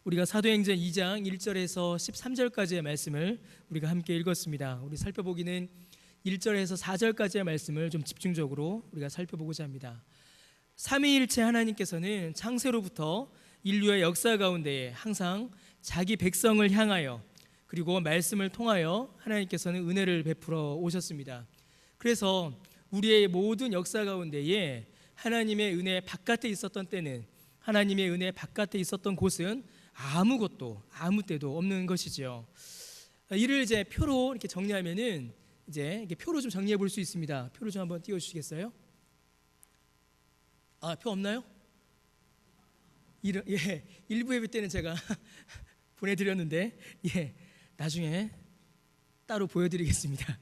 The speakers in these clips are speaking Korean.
우리가 사도행전 2장 1절에서 13절까지의 말씀을 우리가 함께 읽었습니다. 우리 살펴보기는 1절에서 4절까지의 말씀을 좀 집중적으로 우리가 살펴보고자 합니다. 삼위일체 하나님께서는 창세로부터 인류의 역사 가운데에 항상 자기 백성을 향하여 그리고 말씀을 통하여 하나님께서는 은혜를 베풀어 오셨습니다. 그래서 우리의 모든 역사 가운데에 하나님의 은혜 바깥에 있었던 때는, 하나님의 은혜 바깥에 있었던 곳은 아무 때도 없는 것이지요. 이를 이제 표로 이렇게 정리하면은 이제 이렇게 표로 좀 정리해 볼 수 있습니다. 표를 좀 한번 띄워 주시겠어요? 표 없나요? 일부 예배 때는 제가 보내드렸는데 나중에 따로 보여드리겠습니다.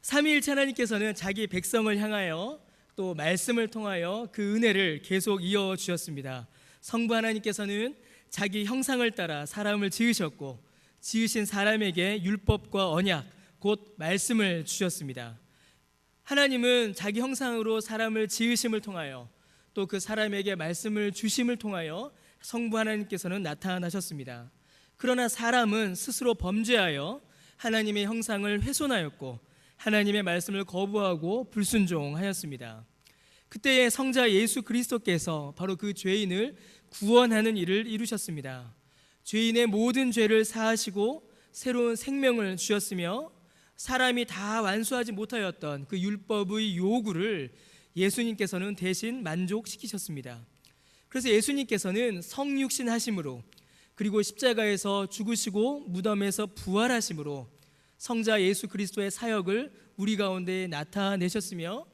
삼위일체 하나님께서는 자기 백성을 향하여 또 말씀을 통하여 그 은혜를 계속 이어주셨습니다. 성부 하나님께서는 자기 형상을 따라 사람을 지으셨고, 지으신 사람에게 율법과 언약 곧 말씀을 주셨습니다. 하나님은 자기 형상으로 사람을 지으심을 통하여 또 그 사람에게 말씀을 주심을 통하여 성부 하나님께서는 나타나셨습니다. 그러나 사람은 스스로 범죄하여 하나님의 형상을 훼손하였고 하나님의 말씀을 거부하고 불순종하였습니다. 그때의 성자 예수 그리스도께서 바로 그 죄인을 구원하는 일을 이루셨습니다. 죄인의 모든 죄를 사하시고 새로운 생명을 주셨으며 사람이 다 완수하지 못하였던 그 율법의 요구를 예수님께서는 대신 만족시키셨습니다. 그래서 예수님께서는 성육신 하심으로 그리고 십자가에서 죽으시고 무덤에서 부활하심으로 성자 예수 그리스도의 사역을 우리 가운데 나타내셨으며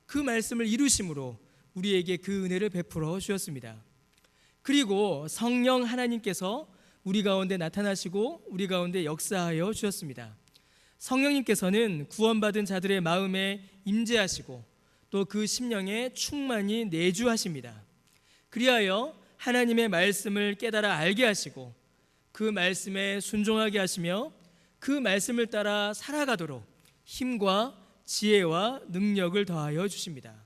그 말씀을 이루심으로 우리에게 그 은혜를 베풀어 주셨습니다. 그리고 성령 하나님께서 우리 가운데 나타나시고 우리 가운데 역사하여 주셨습니다. 성령님께서는 구원받은 자들의 마음에 임재하시고 또 그 심령에 충만히 내주하십니다. 그리하여 하나님의 말씀을 깨달아 알게 하시고 그 말씀에 순종하게 하시며 그 말씀을 따라 살아가도록 힘과 지혜와 능력을 더하여 주십니다.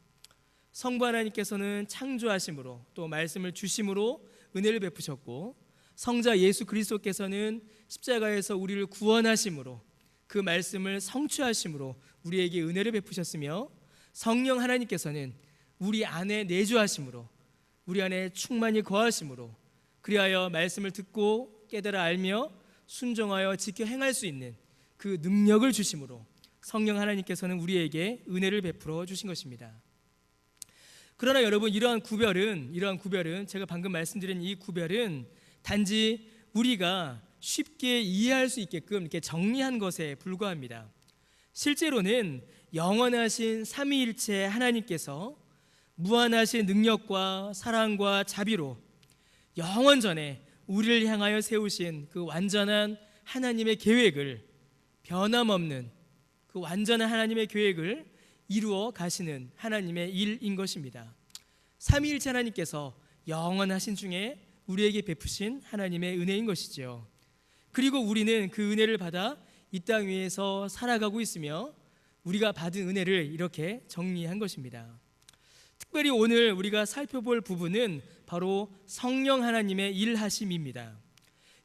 성부 하나님께서는 창조하심으로 또 말씀을 주심으로 은혜를 베푸셨고, 성자 예수 그리스도께서는 십자가에서 우리를 구원하심으로 그 말씀을 성취하심으로 우리에게 은혜를 베푸셨으며, 성령 하나님께서는 우리 안에 내주하심으로 우리 안에 충만히 거하심으로 그리하여 말씀을 듣고 깨달아 알며 순종하여 지켜 행할 수 있는 그 능력을 주심으로 성령 하나님께서는 우리에게 은혜를 베풀어 주신 것입니다. 그러나 여러분, 이러한 구별은 제가 방금 말씀드린 이 구별은 단지 우리가 쉽게 이해할 수 있게끔 이렇게 정리한 것에 불과합니다. 실제로는 영원하신 삼위일체 하나님께서 무한하신 능력과 사랑과 자비로 영원전에 우리를 향하여 세우신 그 완전한 하나님의 계획을, 변함없는 그 완전한 하나님의 계획을 이루어 가시는 하나님의 일인 것입니다. 삼위일체 하나님께서 영원하신 중에 우리에게 베푸신 하나님의 은혜인 것이죠. 그리고 우리는 그 은혜를 받아 이 땅 위에서 살아가고 있으며 우리가 받은 은혜를 이렇게 정리한 것입니다. 특별히 오늘 우리가 살펴볼 부분은 바로 성령 하나님의 일하심입니다.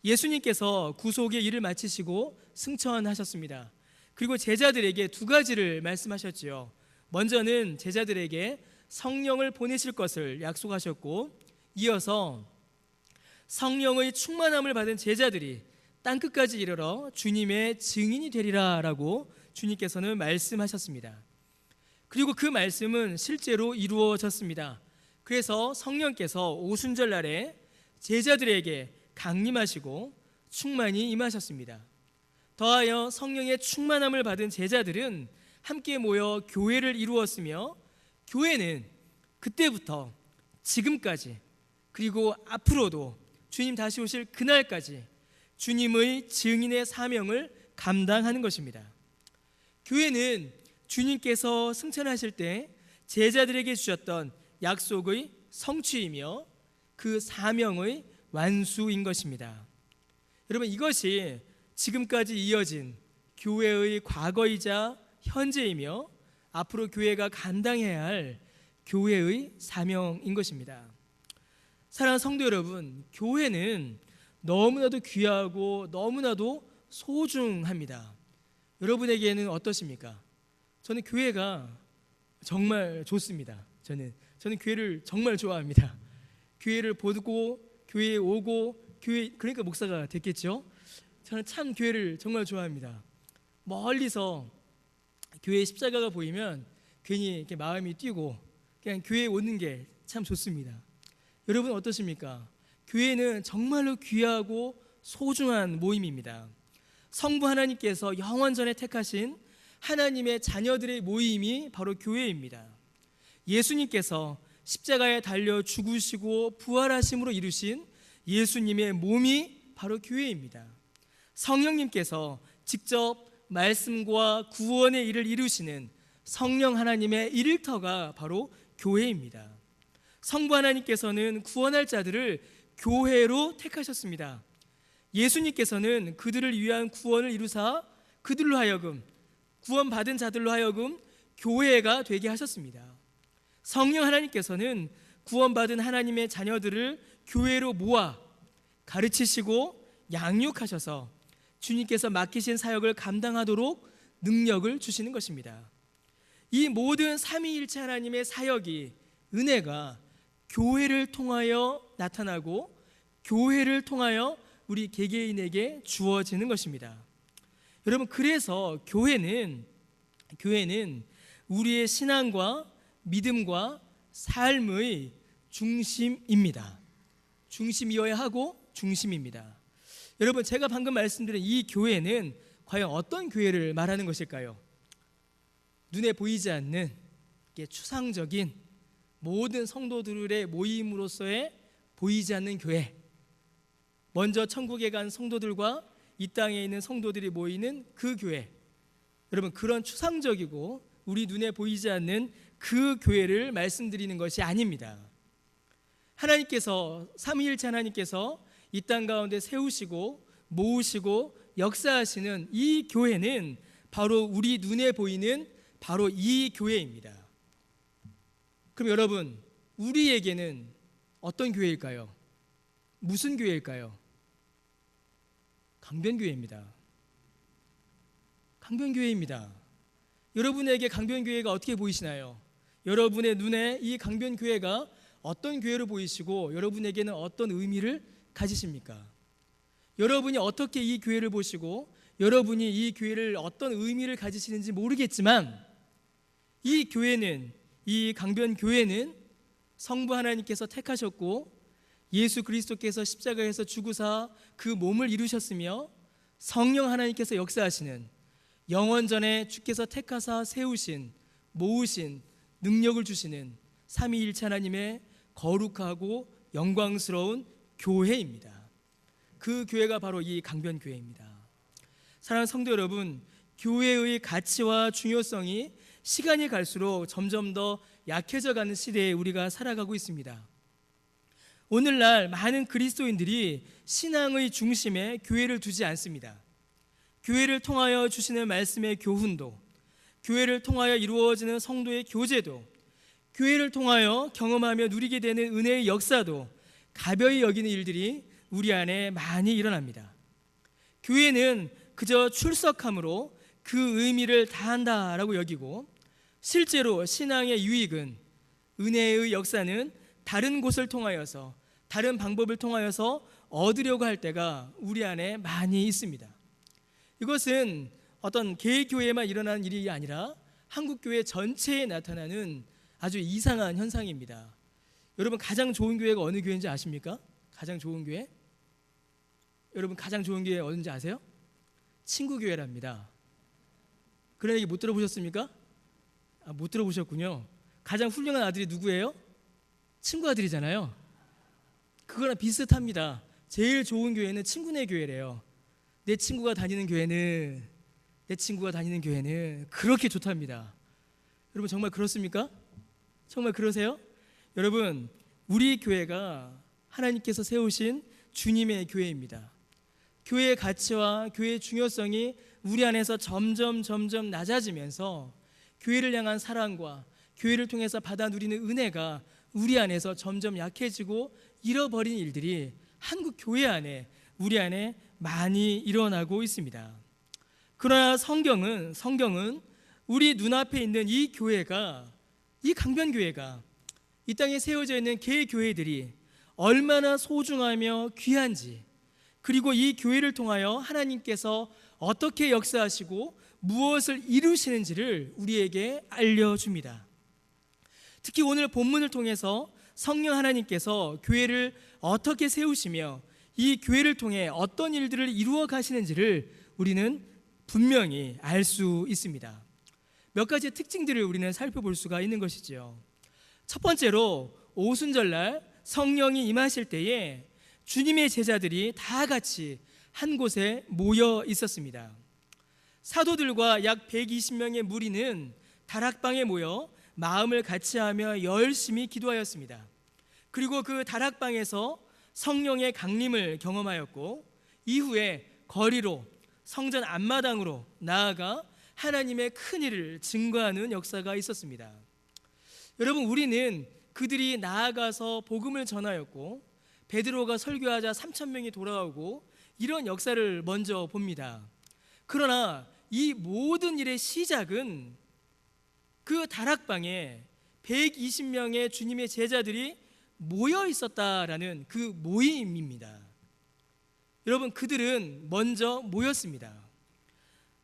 예수님께서 구속의 일을 마치시고 승천하셨습니다. 그리고 제자들에게 두 가지를 말씀하셨지요. 먼저는 제자들에게 성령을 보내실 것을 약속하셨고, 이어서 성령의 충만함을 받은 제자들이 땅끝까지 이르러 주님의 증인이 되리라 라고 주님께서는 말씀하셨습니다. 그리고 그 말씀은 실제로 이루어졌습니다. 그래서 성령께서 오순절날에 제자들에게 강림하시고 충만히 임하셨습니다. 더하여 성령의 충만함을 받은 제자들은 함께 모여 교회를 이루었으며, 교회는 그때부터 지금까지 그리고 앞으로도 주님 다시 오실 그날까지 주님의 증인의 사명을 감당하는 것입니다. 교회는 주님께서 승천하실 때 제자들에게 주셨던 약속의 성취이며 그 사명의 완수인 것입니다. 여러분, 이것이 지금까지 이어진 교회의 과거이자 현재이며 앞으로 교회가 감당해야 할 교회의 사명인 것입니다. 사랑하는 성도 여러분, 교회는 너무나도 귀하고 너무나도 소중합니다. 여러분에게는 어떠십니까? 저는 교회가 정말 좋습니다. 저는 교회를 정말 좋아합니다. 교회를 보고 교회에 오고 그러니까 목사가 됐겠죠. 저는 참 교회를 정말 좋아합니다. 멀리서 교회 십자가가 보이면 괜히 이렇게 마음이 뛰고 그냥 교회에 오는 게 참 좋습니다. 여러분 어떠십니까? 교회는 정말로 귀하고 소중한 모임입니다. 성부 하나님께서 영원전에 택하신 하나님의 자녀들의 모임이 바로 교회입니다. 예수님께서 십자가에 달려 죽으시고 부활하심으로 이루신 예수님의 몸이 바로 교회입니다. 성령님께서 직접 말씀과 구원의 일을 이루시는 성령 하나님의 일터가 바로 교회입니다. 성부 하나님께서는 구원할 자들을 교회로 택하셨습니다. 예수님께서는 그들을 위한 구원을 이루사 그들로 하여금 구원받은 자들로 하여금 교회가 되게 하셨습니다. 성령 하나님께서는 구원받은 하나님의 자녀들을 교회로 모아 가르치시고 양육하셔서 주님께서 맡기신 사역을 감당하도록 능력을 주시는 것입니다. 이 모든 삼위일체 하나님의 사역이, 은혜가 교회를 통하여 나타나고 교회를 통하여 우리 개개인에게 주어지는 것입니다. 여러분, 그래서 교회는 우리의 신앙과 믿음과 삶의 중심입니다. 중심이어야 하고 중심입니다. 여러분, 제가 방금 말씀드린 이 교회는 과연 어떤 교회를 말하는 것일까요? 눈에 보이지 않는 추상적인 모든 성도들의 모임으로서의 보이지 않는 교회, 먼저 천국에 간 성도들과 이 땅에 있는 성도들이 모이는 그 교회, 여러분 그런 추상적이고 우리 눈에 보이지 않는 그 교회를 말씀드리는 것이 아닙니다. 하나님께서, 삼위일체 하나님께서 이 땅 가운데 세우시고 모으시고 역사하시는 이 교회는 바로 우리 눈에 보이는 바로 이 교회입니다. 그럼 여러분, 우리에게는 어떤 교회일까요? 무슨 교회일까요? 강변교회입니다. 강변교회입니다. 여러분에게 강변교회가 어떻게 보이시나요? 여러분의 눈에 이 강변교회가 어떤 교회로 보이시고 여러분에게는 어떤 의미를 가지십니까? 여러분이 어떻게 이 교회를 보시고 여러분이 이 교회를 어떤 의미를 가지시는지 모르겠지만 이 교회는, 이 강변교회는 성부 하나님께서 택하셨고 예수 그리스도께서 십자가에서 죽으사 그 몸을 이루셨으며 성령 하나님께서 역사하시는, 영원전에 주께서 택하사 세우신, 모으신, 능력을 주시는 삼위일체 하나님의 거룩하고 영광스러운 교회입니다. 그 교회가 바로 이 강변교회입니다. 사랑하는 성도 여러분, 교회의 가치와 중요성이 시간이 갈수록 점점 더 약해져 가는 시대에 우리가 살아가고 있습니다. 오늘날 많은 그리스도인들이 신앙의 중심에 교회를 두지 않습니다. 교회를 통하여 주시는 말씀의 교훈도, 교회를 통하여 이루어지는 성도의 교제도, 교회를 통하여 경험하며 누리게 되는 은혜의 역사도 가벼이 여기는 일들이 우리 안에 많이 일어납니다. 교회는 그저 출석함으로 그 의미를 다한다라고 여기고, 실제로 신앙의 유익은, 은혜의 역사는 다른 곳을 통하여서, 다른 방법을 통하여서 얻으려고 할 때가 우리 안에 많이 있습니다. 이것은 어떤 개교회에만 일어나는 일이 아니라 한국교회 전체에 나타나는 아주 이상한 현상입니다. 여러분, 가장 좋은 교회가 어느 교회인지 아십니까? 가장 좋은 교회? 여러분, 가장 좋은 교회 어딘지 아세요? 친구교회랍니다. 그런 얘기 못 들어보셨습니까? 못 들어보셨군요. 가장 훌륭한 아들이 누구예요? 친구 아들이잖아요. 그거랑 비슷합니다. 제일 좋은 교회는 친구네 교회래요. 내 친구가 다니는 교회는 그렇게 좋답니다. 여러분, 정말 그렇습니까? 정말 그러세요? 여러분, 우리 교회가 하나님께서 세우신 주님의 교회입니다. 교회의 가치와 교회의 중요성이 우리 안에서 점점 낮아지면서 교회를 향한 사랑과 교회를 통해서 받아 누리는 은혜가 우리 안에서 점점 약해지고 잃어버린 일들이 한국 교회 안에, 우리 안에 많이 일어나고 있습니다. 그러나 성경은 우리 눈앞에 있는 이 교회가, 이 강변교회가, 이 땅에 세워져 있는 개교회들이 얼마나 소중하며 귀한지, 그리고 이 교회를 통하여 하나님께서 어떻게 역사하시고 무엇을 이루시는지를 우리에게 알려줍니다. 특히 오늘 본문을 통해서 성령 하나님께서 교회를 어떻게 세우시며 이 교회를 통해 어떤 일들을 이루어 가시는지를 우리는 분명히 알 수 있습니다. 몇 가지 특징들을 우리는 살펴볼 수가 있는 것이지요. 첫 번째로 오순절날 성령이 임하실 때에 주님의 제자들이 다 같이 한 곳에 모여 있었습니다. 사도들과 약 120명의 무리는 다락방에 모여 마음을 같이하며 열심히 기도하였습니다. 그리고 그 다락방에서 성령의 강림을 경험하였고, 이후에 거리로, 성전 앞마당으로 나아가 하나님의 큰 일을 증거하는 역사가 있었습니다. 여러분, 우리는 그들이 나아가서 복음을 전하였고 베드로가 설교하자 3,000명이 돌아오고 이런 역사를 먼저 봅니다. 그러나 이 모든 일의 시작은 그 다락방에 120명의 주님의 제자들이 모여 있었다라는 그 모임입니다. 여러분, 그들은 먼저 모였습니다.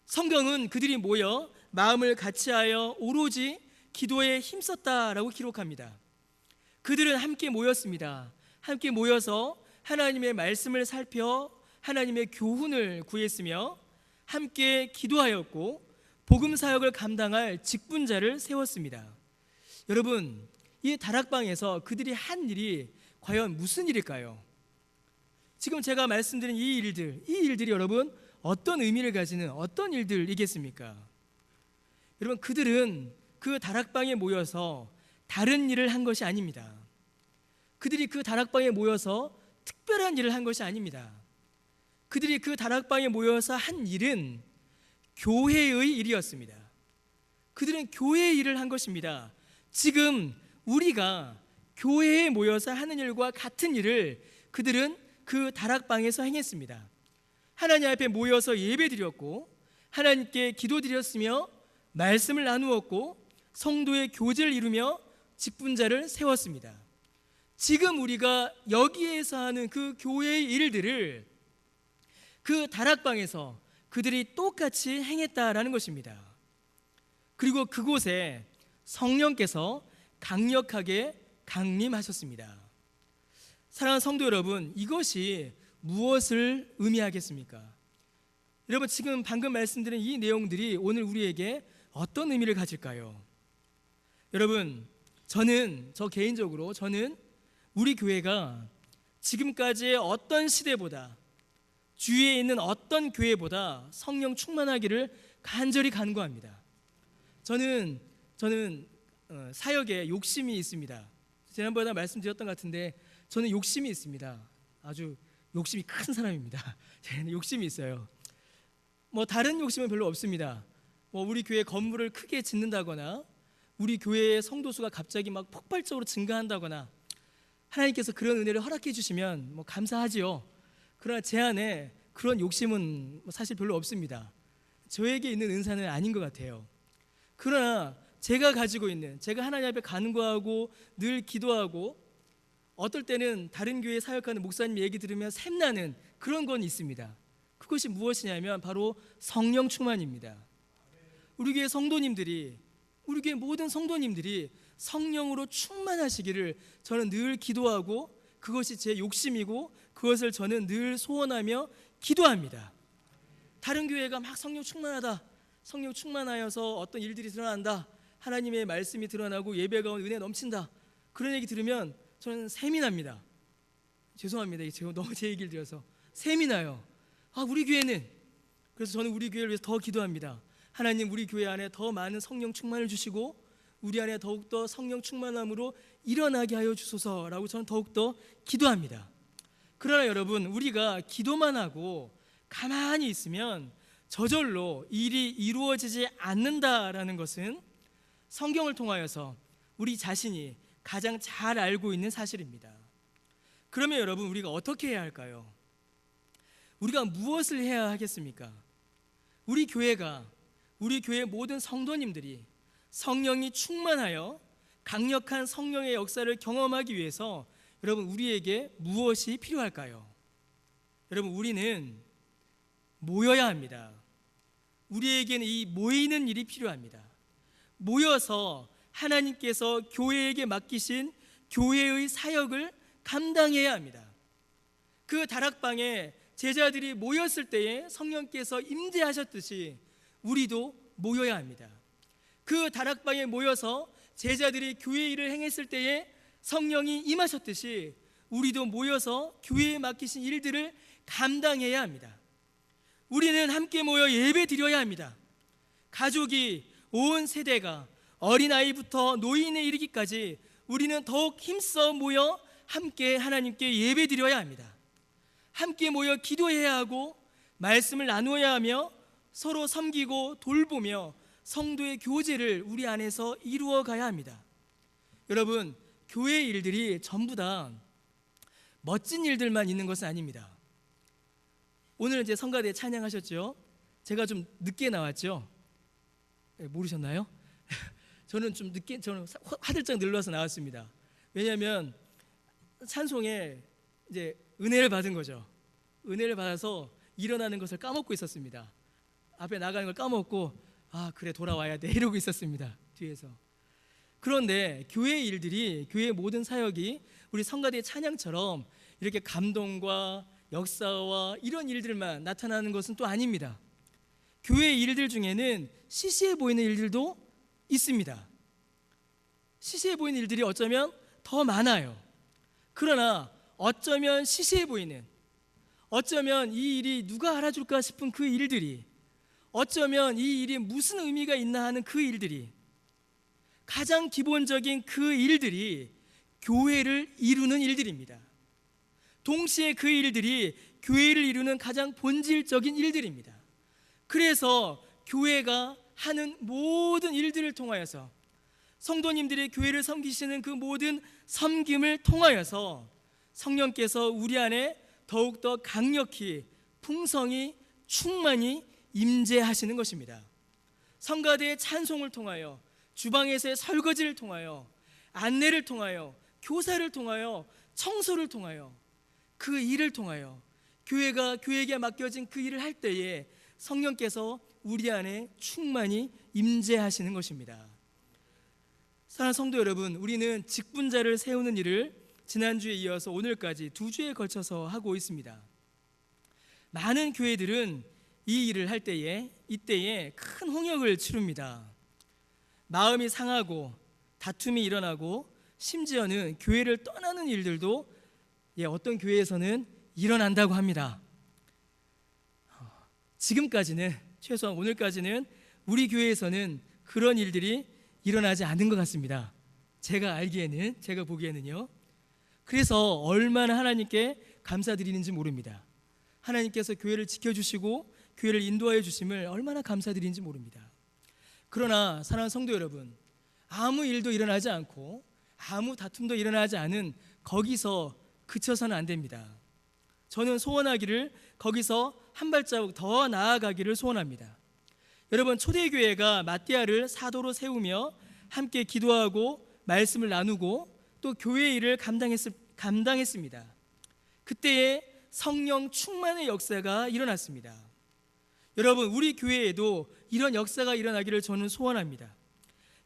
성경은 그들이 모여 마음을 같이하여 오로지 기도에 힘썼다라고 기록합니다. 그들은 함께 모였습니다. 함께 모여서 하나님의 말씀을 살펴 하나님의 교훈을 구했으며 함께 기도하였고 복음 사역을 감당할 직분자를 세웠습니다. 여러분, 이 다락방에서 그들이 한 일이 과연 무슨 일일까요? 지금 제가 말씀드린 이 일들이 여러분 어떤 의미를 가지는 어떤 일들이겠습니까? 여러분, 그들은 그 다락방에 모여서 다른 일을 한 것이 아닙니다. 그들이 그 다락방에 모여서 특별한 일을 한 것이 아닙니다. 그들이 그 다락방에 모여서 한 일은 교회의 일이었습니다. 그들은 교회의 일을 한 것입니다. 지금 우리가 교회에 모여서 하는 일과 같은 일을 그들은 그 다락방에서 행했습니다. 하나님 앞에 모여서 예배드렸고 하나님께 기도드렸으며 말씀을 나누었고 성도의 교제를 이루며 직분자를 세웠습니다. 지금 우리가 여기에서 하는 그 교회의 일들을 그 다락방에서 그들이 똑같이 행했다라는 것입니다. 그리고 그곳에 성령께서 강력하게 강림하셨습니다. 사랑하는 성도 여러분, 이것이 무엇을 의미하겠습니까? 여러분, 지금 방금 말씀드린 이 내용들이 오늘 우리에게 어떤 의미를 가질까요? 여러분, 저 개인적으로 우리 교회가 지금까지의 어떤 시대보다, 주위에 있는 어떤 교회보다 성령 충만하기를 간절히 간구합니다. 저는 사역에 욕심이 있습니다. 지난번에 말씀드렸던 것 같은데 저는 욕심이 있습니다. 아주 욕심이 큰 사람입니다. 저는 욕심이 있어요. 다른 욕심은 별로 없습니다. 우리 교회 건물을 크게 짓는다거나 우리 교회의 성도수가 갑자기 막 폭발적으로 증가한다거나 하나님께서 그런 은혜를 허락해 주시면 감사하지요. 그러나 제 안에 그런 욕심은 사실 별로 없습니다. 저에게 있는 은사는 아닌 것 같아요. 그러나 제가 가지고 있는, 제가 하나님 앞에 간구하고 늘 기도하고 어떨 때는 다른 교회에 사역하는 목사님 얘기 들으면 샘나는 그런 건 있습니다. 그것이 무엇이냐면 바로 성령 충만입니다. 우리 교회 성도님들이, 우리 교회 모든 성도님들이 성령으로 충만하시기를 저는 늘 기도하고 그것이 제 욕심이고 그것을 저는 늘 소원하며 기도합니다. 다른 교회가 막 성령 충만하다, 성령 충만하여서 어떤 일들이 드러난다, 하나님의 말씀이 드러나고 예배가 은혜 넘친다, 그런 얘기 들으면 저는 샘이 납니다. 죄송합니다. 너무 제 얘기를 드려서 샘이 나요. 우리 교회는, 그래서 저는 우리 교회를 위해서 더 기도합니다. 하나님, 우리 교회 안에 더 많은 성령 충만을 주시고 우리 안에 더욱더 성령 충만함으로 일어나게 하여 주소서라고 저는 더욱더 기도합니다. 그러나 여러분, 우리가 기도만 하고 가만히 있으면 저절로 일이 이루어지지 않는다라는 것은 성경을 통하여서 우리 자신이 가장 잘 알고 있는 사실입니다. 그러면 여러분, 우리가 어떻게 해야 할까요? 우리가 무엇을 해야 하겠습니까? 우리 교회 모든 성도님들이 성령이 충만하여 강력한 성령의 역사를 경험하기 위해서 여러분, 우리에게 무엇이 필요할까요? 여러분, 우리는 모여야 합니다. 우리에게는 이 모이는 일이 필요합니다. 모여서 하나님께서 교회에게 맡기신 교회의 사역을 감당해야 합니다. 그 다락방에 제자들이 모였을 때에 성령께서 임재하셨듯이 우리도 모여야 합니다. 그 다락방에 모여서 제자들이 교회 일을 행했을 때에 성령이 임하셨듯이 우리도 모여서 교회에 맡기신 일들을 감당해야 합니다. 우리는 함께 모여 예배 드려야 합니다. 가족이, 온 세대가 어린아이부터 노인에 이르기까지 우리는 더욱 힘써 모여 함께 하나님께 예배 드려야 합니다. 함께 모여 기도해야 하고 말씀을 나누어야 하며 서로 섬기고 돌보며 성도의 교제를 우리 안에서 이루어 가야 합니다. 여러분, 교회 일들이 전부 다 멋진 일들만 있는 것은 아닙니다. 오늘 이제 성가대 찬양하셨죠? 제가 좀 늦게 나왔죠? 모르셨나요? 저는 좀 늦게, 저는 화들짝 눌러서 나왔습니다. 왜냐하면 찬송에 이제 은혜를 받은 거죠. 은혜를 받아서 일어나는 것을 까먹고 있었습니다. 앞에 나가는 걸 까먹고, 아 그래 돌아와야 돼 이러고 있었습니다, 뒤에서. 그런데 교회 일들이, 교회의 모든 사역이 우리 성가대의 찬양처럼 이렇게 감동과 역사와 이런 일들만 나타나는 것은 또 아닙니다. 교회의 일들 중에는 시시해 보이는 일들도 있습니다. 시시해 보이는 일들이 어쩌면 더 많아요. 그러나 어쩌면 시시해 보이는, 어쩌면 이 일이 누가 알아줄까 싶은 그 일들이, 어쩌면 이 일이 무슨 의미가 있나 하는 그 일들이, 가장 기본적인 그 일들이 교회를 이루는 일들입니다. 동시에 그 일들이 교회를 이루는 가장 본질적인 일들입니다. 그래서 교회가 하는 모든 일들을 통하여서, 성도님들이 교회를 섬기시는 그 모든 섬김을 통하여서 성령께서 우리 안에 더욱더 강력히, 풍성히, 충만히 임재하시는 것입니다. 성가대의 찬송을 통하여, 주방에서의 설거지를 통하여, 안내를 통하여, 교사를 통하여, 청소를 통하여, 그 일을 통하여 교회가 교회에게 맡겨진 그 일을 할 때에 성령께서 우리 안에 충만히 임재하시는 것입니다. 사랑하는 성도 여러분, 우리는 직분자를 세우는 일을 지난주에 이어서 오늘까지 2주에 걸쳐서 하고 있습니다. 많은 교회들은 이 일을 할 때에, 이때에 큰 홍역을 치릅니다. 마음이 상하고 다툼이 일어나고 심지어는 교회를 떠나는 일들도 어떤 교회에서는 일어난다고 합니다. 지금까지는, 최소한 오늘까지는 우리 교회에서는 그런 일들이 일어나지 않은 것 같습니다. 제가 알기에는, 제가 보기에는요. 그래서 얼마나 하나님께 감사드리는지 모릅니다. 하나님께서 교회를 지켜주시고 교회를 인도하여 주심을 얼마나 감사드리는지 모릅니다. 그러나 사랑하는 성도 여러분, 아무 일도 일어나지 않고 아무 다툼도 일어나지 않은 거기서 그쳐서는 안 됩니다. 저는 소원하기를 거기서 한 발자국 더 나아가기를 소원합니다. 여러분, 초대교회가 마띠아를 사도로 세우며 함께 기도하고 말씀을 나누고 또 교회 일을 감당했습니다. 그때에 성령 충만의 역사가 일어났습니다. 여러분, 우리 교회에도 이런 역사가 일어나기를 저는 소원합니다.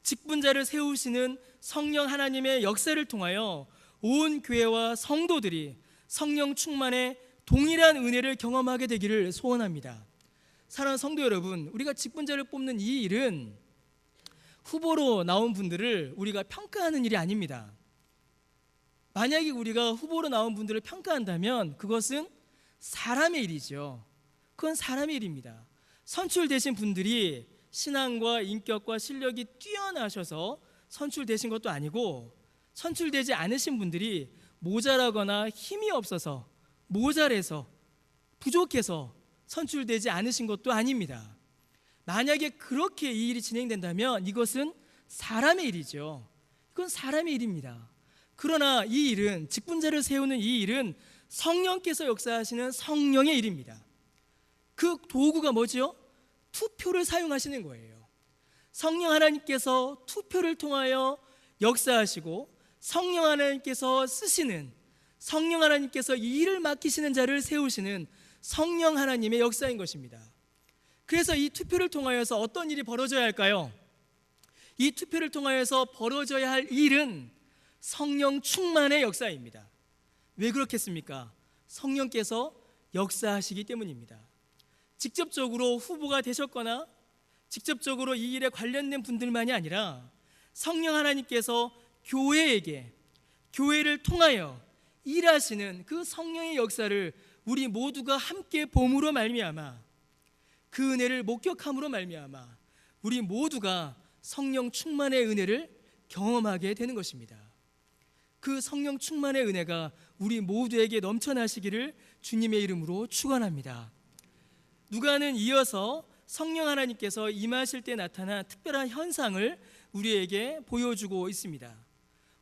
직분자를 세우시는 성령 하나님의 역사를 통하여 온 교회와 성도들이 성령 충만의 동일한 은혜를 경험하게 되기를 소원합니다. 사랑하는 성도 여러분, 우리가 직분자를 뽑는 이 일은 후보로 나온 분들을 우리가 평가하는 일이 아닙니다. 만약에 우리가 후보로 나온 분들을 평가한다면 그것은 사람의 일이죠. 그건 사람의 일입니다. 선출되신 분들이 신앙과 인격과 실력이 뛰어나셔서 선출되신 것도 아니고, 선출되지 않으신 분들이 모자라거나 힘이 없어서, 모자라서, 부족해서 선출되지 않으신 것도 아닙니다. 만약에 그렇게 이 일이 진행된다면 이것은 사람의 일이죠. 이건 사람의 일입니다. 그러나 이 일은, 직분자를 세우는 이 일은 성령께서 역사하시는 성령의 일입니다. 그 도구가 뭐죠? 투표를 사용하시는 거예요. 성령 하나님께서 투표를 통하여 역사하시고 성령 하나님께서 쓰시는, 성령 하나님께서 이 일을 맡기시는 자를 세우시는 성령 하나님의 역사인 것입니다. 그래서 이 투표를 통하여서 어떤 일이 벌어져야 할까요? 이 투표를 통하여서 벌어져야 할 일은 성령 충만의 역사입니다. 왜 그렇겠습니까? 성령께서 역사하시기 때문입니다. 직접적으로 후보가 되셨거나 직접적으로 이 일에 관련된 분들만이 아니라 성령 하나님께서 교회에게, 교회를 통하여 일하시는 그 성령의 역사를 우리 모두가 함께 봄으로 말미암아, 그 은혜를 목격함으로 말미암아 우리 모두가 성령 충만의 은혜를 경험하게 되는 것입니다. 그 성령 충만의 은혜가 우리 모두에게 넘쳐나시기를 주님의 이름으로 축원합니다. 누가는 이어서 성령 하나님께서 임하실 때 나타난 특별한 현상을 우리에게 보여주고 있습니다.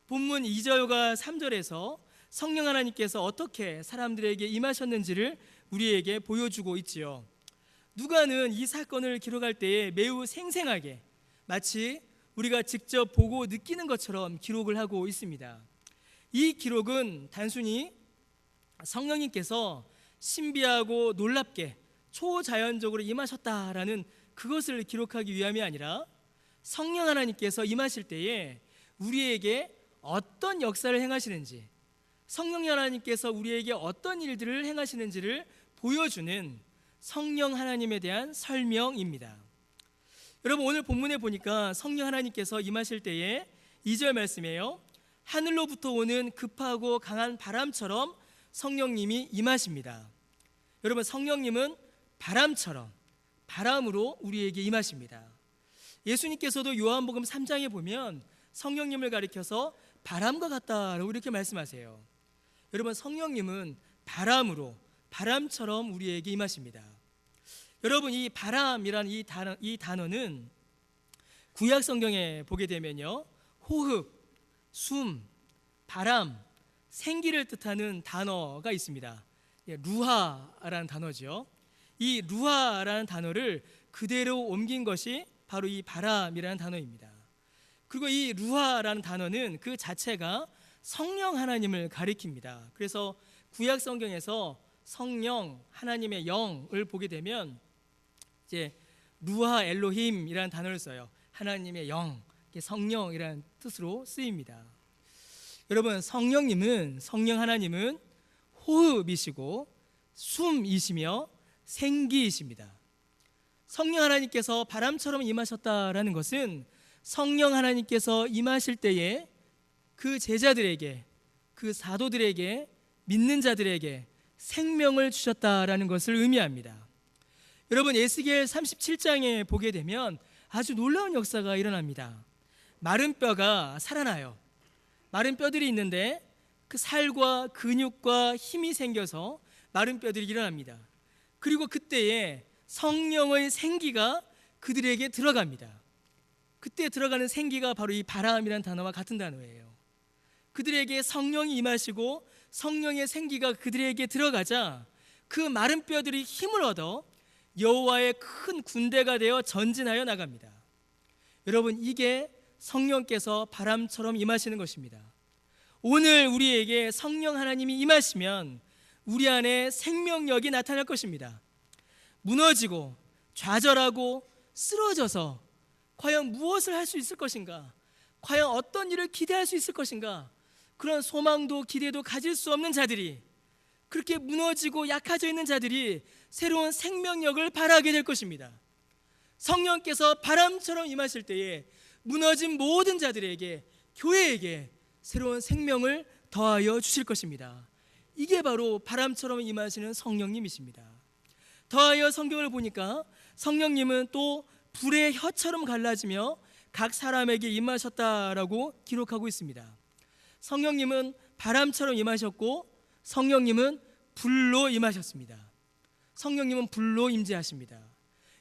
본문 2절과 3절에서 성령 하나님께서 어떻게 사람들에게 임하셨는지를 우리에게 보여주고 있지요. 누가는 이 사건을 기록할 때에 매우 생생하게, 마치 우리가 직접 보고 느끼는 것처럼 기록을 하고 있습니다. 이 기록은 단순히 성령님께서 신비하고 놀랍게 초자연적으로 임하셨다라는 그것을 기록하기 위함이 아니라 성령 하나님께서 임하실 때에 우리에게 어떤 역사를 행하시는지, 성령 하나님께서 우리에게 어떤 일들을 행하시는지를 보여주는 성령 하나님에 대한 설명입니다. 여러분, 오늘 본문에 보니까 성령 하나님께서 임하실 때에 2절 말씀이에요. 하늘로부터 오는 급하고 강한 바람처럼 성령님이 임하십니다. 여러분, 성령님은 바람처럼, 바람으로 우리에게 임하십니다. 예수님께서도 요한복음 3장에 보면 성령님을 가리켜서 바람과 같다라고 이렇게 말씀하세요. 여러분, 성령님은 바람으로, 바람처럼 우리에게 임하십니다. 여러분, 이 바람이라는 이 단어는 구약 성경에 보게 되면요, 호흡, 숨, 바람, 생기를 뜻하는 단어가 있습니다. 루하라는 단어죠. 이 루하라는 단어를 그대로 옮긴 것이 바로 이 바람이라는 단어입니다. 그리고 이 루하라는 단어는 그 자체가 성령 하나님을 가리킵니다. 그래서 구약 성경에서 성령, 하나님의 영을 보게 되면 이제 루하 엘로힘이라는 단어를 써요. 하나님의 영, 성령이라는 뜻으로 쓰입니다. 여러분, 성령님은, 성령 하나님은 호흡이시고 숨이시며 생기이십니다. 성령 하나님께서 바람처럼 임하셨다라는 것은 성령 하나님께서 임하실 때에 그 제자들에게, 그 사도들에게, 믿는 자들에게 생명을 주셨다라는 것을 의미합니다. 여러분, 에스겔 37장에 보게 되면 아주 놀라운 역사가 일어납니다. 마른 뼈가 살아나요. 마른 뼈들이 있는데 그 살과 근육과 힘이 생겨서 마른 뼈들이 일어납니다. 그리고 그때에 성령의 생기가 그들에게 들어갑니다. 그때 들어가는 생기가 바로 이 바람이라는 단어와 같은 단어예요. 그들에게 성령이 임하시고 성령의 생기가 그들에게 들어가자 그 마른 뼈들이 힘을 얻어 여호와의 큰 군대가 되어 전진하여 나갑니다. 여러분, 이게 성령께서 바람처럼 임하시는 것입니다. 오늘 우리에게 성령 하나님이 임하시면 우리 안에 생명력이 나타날 것입니다. 무너지고 좌절하고 쓰러져서 과연 무엇을 할 수 있을 것인가, 과연 어떤 일을 기대할 수 있을 것인가, 그런 소망도 기대도 가질 수 없는 자들이, 그렇게 무너지고 약해져 있는 자들이 새로운 생명력을 발하게 될 것입니다. 성령께서 바람처럼 임하실 때에 무너진 모든 자들에게, 교회에게 새로운 생명을 더하여 주실 것입니다. 이게 바로 바람처럼 임하시는 성령님이십니다. 더하여 성경을 보니까 성령님은 또 불의 혀처럼 갈라지며 각 사람에게 임하셨다라고 기록하고 있습니다. 성령님은 바람처럼 임하셨고 성령님은 불로 임하셨습니다. 성령님은 불로 임재하십니다.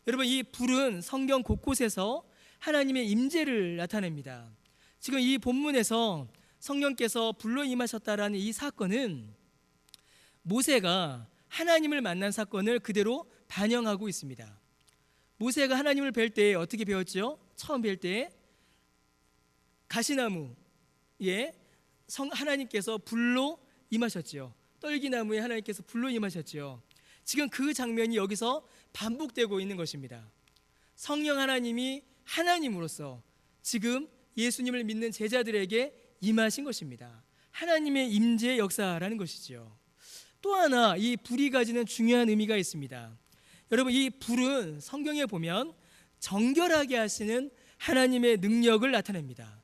여러분, 이 불은 성경 곳곳에서 하나님의 임재를 나타냅니다. 지금 이 본문에서 성령께서 불로 임하셨다라는 이 사건은 모세가 하나님을 만난 사건을 그대로 반영하고 있습니다. 모세가 하나님을 뵐 때 어떻게 배웠죠? 처음 뵐 때 가시나무에 하나님께서 불로 임하셨죠. 떨기나무에 하나님께서 불로 임하셨죠. 지금 그 장면이 여기서 반복되고 있는 것입니다. 성령 하나님이 하나님으로서 지금 예수님을 믿는 제자들에게 임하신 것입니다. 하나님의 임재의 역사라는 것이죠. 또 하나 이 불이 가지는 중요한 의미가 있습니다. 여러분, 이 불은 성경에 보면 정결하게 하시는 하나님의 능력을 나타냅니다.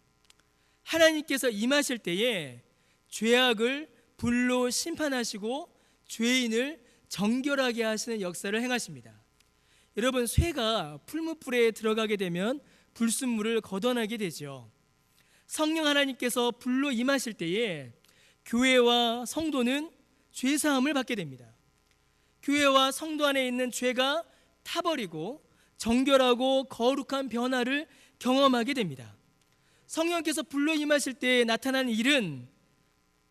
하나님께서 임하실 때에 죄악을 불로 심판하시고 죄인을 정결하게 하시는 역사를 행하십니다. 여러분, 쇠가 풀무불에 들어가게 되면 불순물을 걷어내게 되죠. 성령 하나님께서 불로 임하실 때에 교회와 성도는 죄사함을 받게 됩니다. 교회와 성도 안에 있는 죄가 타버리고 정결하고 거룩한 변화를 경험하게 됩니다. 성령께서 불로 임하실 때 나타나는 일은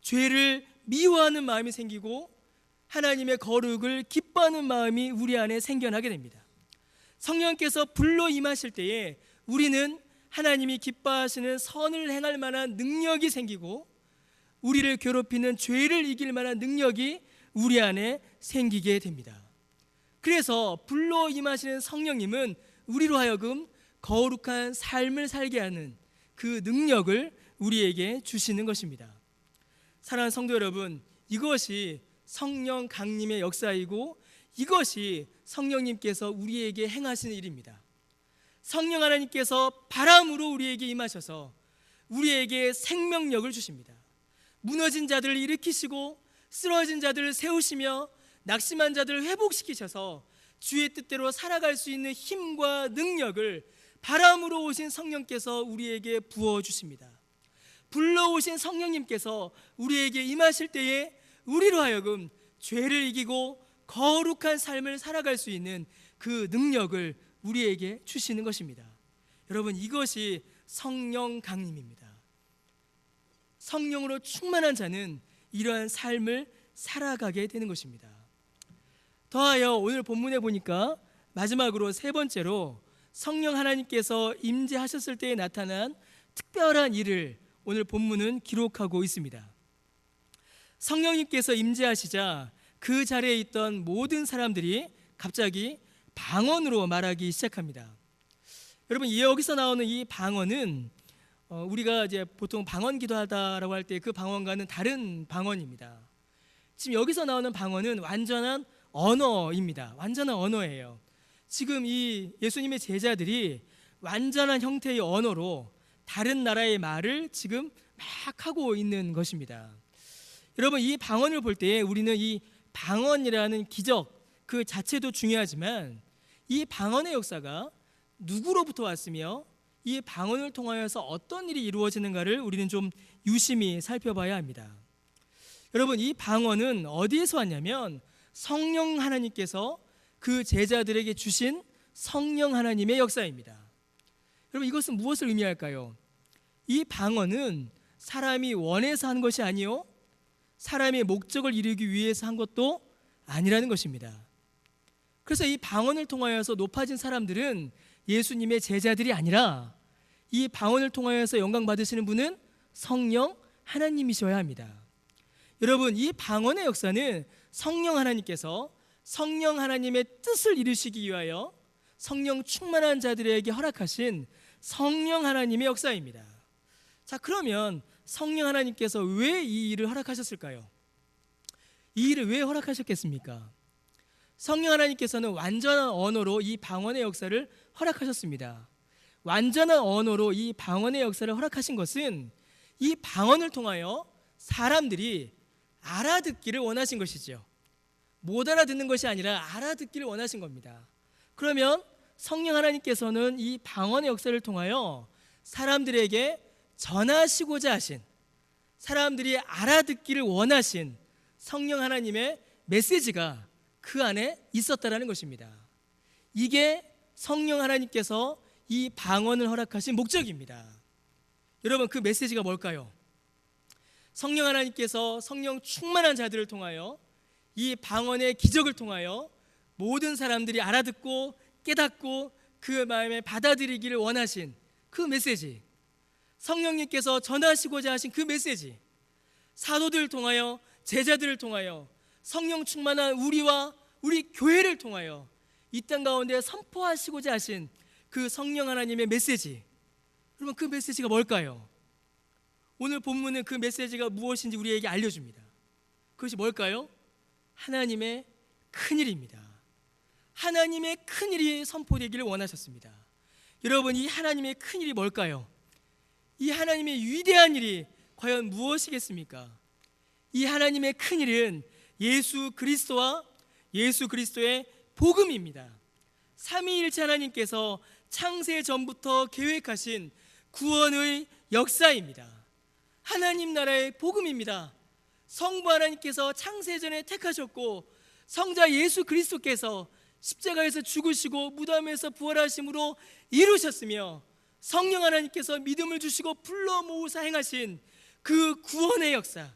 죄를 미워하는 마음이 생기고 하나님의 거룩을 기뻐하는 마음이 우리 안에 생겨나게 됩니다. 성령께서 불로 임하실 때에 우리는 하나님이 기뻐하시는 선을 행할 만한 능력이 생기고 우리를 괴롭히는 죄를 이길 만한 능력이 우리 안에 생기게 됩니다. 그래서 불로 임하시는 성령님은 우리로 하여금 거룩한 삶을 살게 하는 그 능력을 우리에게 주시는 것입니다. 사랑하는 성도 여러분, 이것이 성령 강림의 역사이고 이것이 성령님께서 우리에게 행하시는 일입니다. 성령 하나님께서 바람으로 우리에게 임하셔서 우리에게 생명력을 주십니다. 무너진 자들을 일으키시고 쓰러진 자들을 세우시며 낙심한 자들을 회복시키셔서 주의 뜻대로 살아갈 수 있는 힘과 능력을 바람으로 오신 성령께서 우리에게 부어주십니다. 불러오신 성령님께서 우리에게 임하실 때에 우리로 하여금 죄를 이기고 거룩한 삶을 살아갈 수 있는 그 능력을 우리에게 주시는 것입니다. 여러분, 이것이 성령 강림입니다. 성령으로 충만한 자는 이러한 삶을 살아가게 되는 것입니다. 더하여 오늘 본문에 보니까 마지막으로 세 번째로 성령 하나님께서 임재하셨을 때에 나타난 특별한 일을 오늘 본문은 기록하고 있습니다. 성령님께서 임재하시자 그 자리에 있던 모든 사람들이 갑자기 방언으로 말하기 시작합니다. 여러분, 여기서 나오는 이 방언은 우리가 이제 보통 방언 기도하다라고 할 때 그 방언과는 다른 방언입니다. 지금 여기서 나오는 방언은 완전한 언어입니다. 완전한 언어예요. 지금 이 예수님의 제자들이 완전한 형태의 언어로 다른 나라의 말을 지금 막 하고 있는 것입니다. 여러분, 이 방언을 볼 때 우리는 이 방언이라는 기적 그 자체도 중요하지만 이 방언의 역사가 누구로부터 왔으며 이 방언을 통하여서 어떤 일이 이루어지는가를 우리는 좀 유심히 살펴봐야 합니다. 여러분, 이 방언은 어디에서 왔냐면 성령 하나님께서 그 제자들에게 주신 성령 하나님의 역사입니다. 여러분, 이것은 무엇을 의미할까요? 이 방언은 사람이 원해서 한 것이 아니요 사람의 목적을 이루기 위해서 한 것도 아니라는 것입니다. 그래서 이 방언을 통하여서 높아진 사람들은 예수님의 제자들이 아니라 이 방언을 통하여서 영광 받으시는 분은 성령 하나님이셔야 합니다. 여러분, 이 방언의 역사는 성령 하나님께서 성령 하나님의 뜻을 이루시기 위하여 성령 충만한 자들에게 허락하신 성령 하나님의 역사입니다. 자, 그러면 성령 하나님께서 왜 이 일을 허락하셨을까요? 이 일을 왜 허락하셨겠습니까? 성령 하나님께서는 완전한 언어로 이 방언의 역사를 허락하셨습니다. 완전한 언어로 이 방언의 역사를 허락하신 것은 이 방언을 통하여 사람들이 알아듣기를 원하신 것이죠. 못 알아듣는 것이 아니라 알아듣기를 원하신 겁니다. 그러면 성령 하나님께서는 이 방언의 역사를 통하여 사람들에게 전하시고자 하신, 사람들이 알아듣기를 원하신 성령 하나님의 메시지가 그 안에 있었다라는 것입니다. 이게 성령 하나님께서 이 방언을 허락하신 목적입니다. 여러분, 그 메시지가 뭘까요? 성령 하나님께서 성령 충만한 자들을 통하여 이 방언의 기적을 통하여 모든 사람들이 알아듣고 깨닫고 그 마음에 받아들이기를 원하신 그 메시지, 성령님께서 전하시고자 하신 그 메시지, 사도들을 통하여 제자들을 통하여 성령 충만한 우리와 우리 교회를 통하여 이 땅 가운데 선포하시고자 하신 그 성령 하나님의 메시지, 그러면 그 메시지가 뭘까요? 오늘 본문은 그 메시지가 무엇인지 우리에게 알려줍니다. 그것이 뭘까요? 하나님의 큰일입니다. 하나님의 큰일이 선포되기를 원하셨습니다. 여러분, 이 하나님의 큰일이 뭘까요? 이 하나님의 위대한 일이 과연 무엇이겠습니까? 이 하나님의 큰일은 예수 그리스도와 예수 그리스도의 복음입니다. 삼위일체 하나님께서 창세 전부터 계획하신 구원의 역사입니다. 하나님 나라의 복음입니다. 성부 하나님께서 창세전에 택하셨고 성자 예수 그리스도께서 십자가에서 죽으시고 무덤에서 부활하심으로 이루셨으며 성령 하나님께서 믿음을 주시고 불러 모으사 행하신 그 구원의 역사,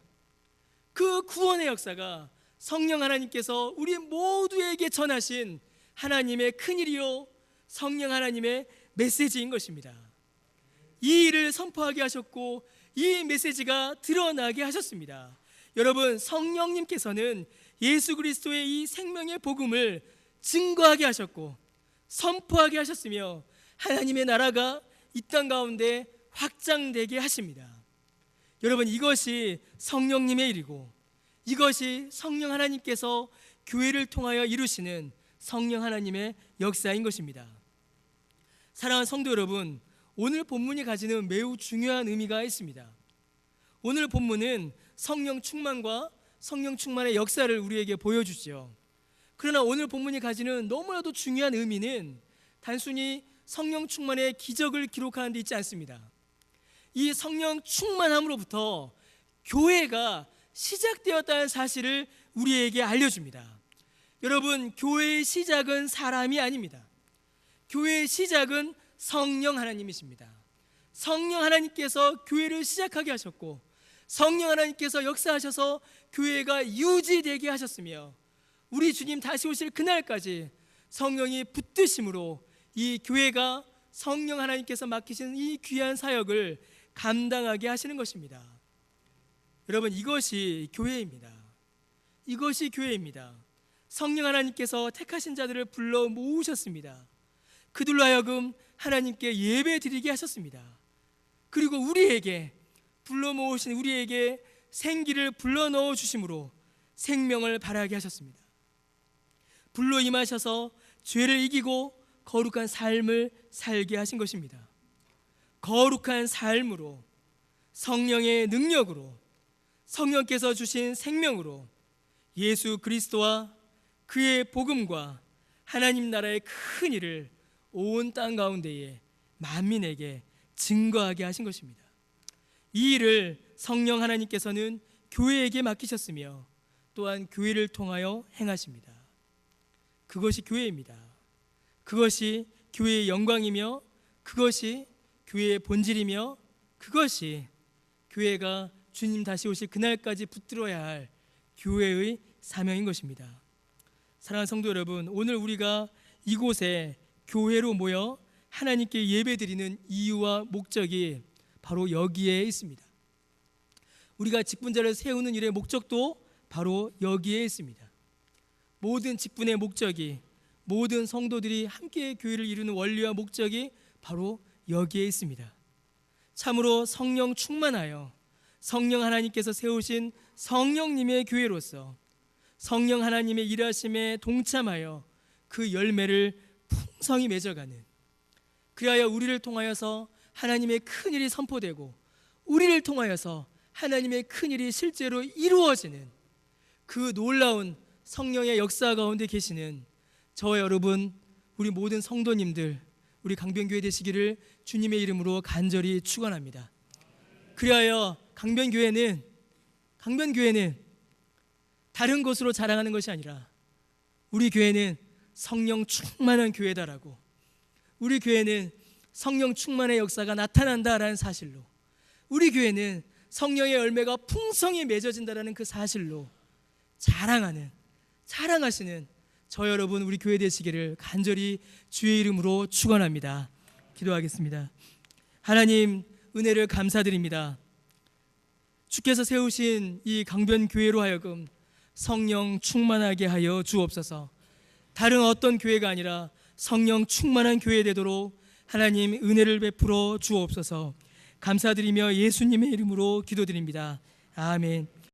그 구원의 역사가 성령 하나님께서 우리 모두에게 전하신 하나님의 큰일이요 성령 하나님의 메시지인 것입니다. 이 일을 선포하게 하셨고 이 메시지가 드러나게 하셨습니다. 여러분, 성령님께서는 예수 그리스도의 이 생명의 복음을 증거하게 하셨고 선포하게 하셨으며 하나님의 나라가 이 땅 가운데 확장되게 하십니다. 여러분, 이것이 성령님의 일이고 이것이 성령 하나님께서 교회를 통하여 이루시는 성령 하나님의 역사인 것입니다. 사랑하는 성도 여러분, 오늘 본문이 가지는 매우 중요한 의미가 있습니다. 오늘 본문은 성령 충만과 성령 충만의 역사를 우리에게 보여주죠. 그러나 오늘 본문이 가지는 너무나도 중요한 의미는 단순히 성령 충만의 기적을 기록하는 데 있지 않습니다. 이 성령 충만함으로부터 교회가 시작되었다는 사실을 우리에게 알려줍니다. 여러분, 교회의 시작은 사람이 아닙니다. 교회의 시작은 성령 하나님이십니다. 성령 하나님께서 교회를 시작하게 하셨고 성령 하나님께서 역사하셔서 교회가 유지되게 하셨으며 우리 주님 다시 오실 그날까지 성령이 붙드심으로 이 교회가 성령 하나님께서 맡기신 이 귀한 사역을 감당하게 하시는 것입니다. 여러분, 이것이 교회입니다. 이것이 교회입니다. 성령 하나님께서 택하신 자들을 불러 모으셨습니다. 그들로 하여금 하나님께 예배 드리게 하셨습니다. 그리고 우리에게 불러 모으신 우리에게 생기를 불러 넣어 주심으로 생명을 발하게 하셨습니다. 불로 임하셔서 죄를 이기고 거룩한 삶을 살게 하신 것입니다. 거룩한 삶으로, 성령의 능력으로, 성령께서 주신 생명으로 예수 그리스도와 그의 복음과 하나님 나라의 큰 일을 온 땅 가운데에 만민에게 증거하게 하신 것입니다. 이 일을 성령 하나님께서는 교회에게 맡기셨으며 또한 교회를 통하여 행하십니다. 그것이 교회입니다. 그것이 교회의 영광이며 그것이 교회의 본질이며 그것이 교회가 주님 다시 오실 그날까지 붙들어야 할 교회의 사명인 것입니다. 사랑하는 성도 여러분, 오늘 우리가 이곳에 교회로 모여 하나님께 예배드리는 이유와 목적이 바로 여기에 있습니다. 우리가 직분자를 세우는 일의 목적도 바로 여기에 있습니다. 모든 직분의 목적이, 모든 성도들이 함께 교회를 이루는 원리와 목적이 바로 여기에 있습니다. 참으로 성령 충만하여 성령 하나님께서 세우신 성령님의 교회로서 성령 하나님의 일하심에 동참하여 그 열매를 풍성히 맺어가는, 그리하여 우리를 통하여서 하나님의 큰일이 선포되고 우리를 통하여서 하나님의 큰일이 실제로 이루어지는 그 놀라운 성령의 역사 가운데 계시는 저와 여러분, 우리 모든 성도님들, 우리 강변교회 되시기를 주님의 이름으로 간절히 축원합니다. 그리하여 강변교회는 다른 것으로 자랑하는 것이 아니라 우리 교회는 성령 충만한 교회다라고, 우리 교회는 성령 충만의 역사가 나타난다라는 사실로, 우리 교회는 성령의 열매가 풍성히 맺어진다라는 그 사실로 자랑하시는 저 여러분 우리 교회 되시기를 간절히 주의 이름으로 축원합니다. 기도하겠습니다. 하나님, 은혜를 감사드립니다. 주께서 세우신 이 강변교회로 하여금 성령 충만하게 하여 주옵소서. 다른 어떤 교회가 아니라 성령 충만한 교회 되도록 하나님 은혜를 베풀어 주옵소서. 감사드리며 예수님의 이름으로 기도드립니다. 아멘.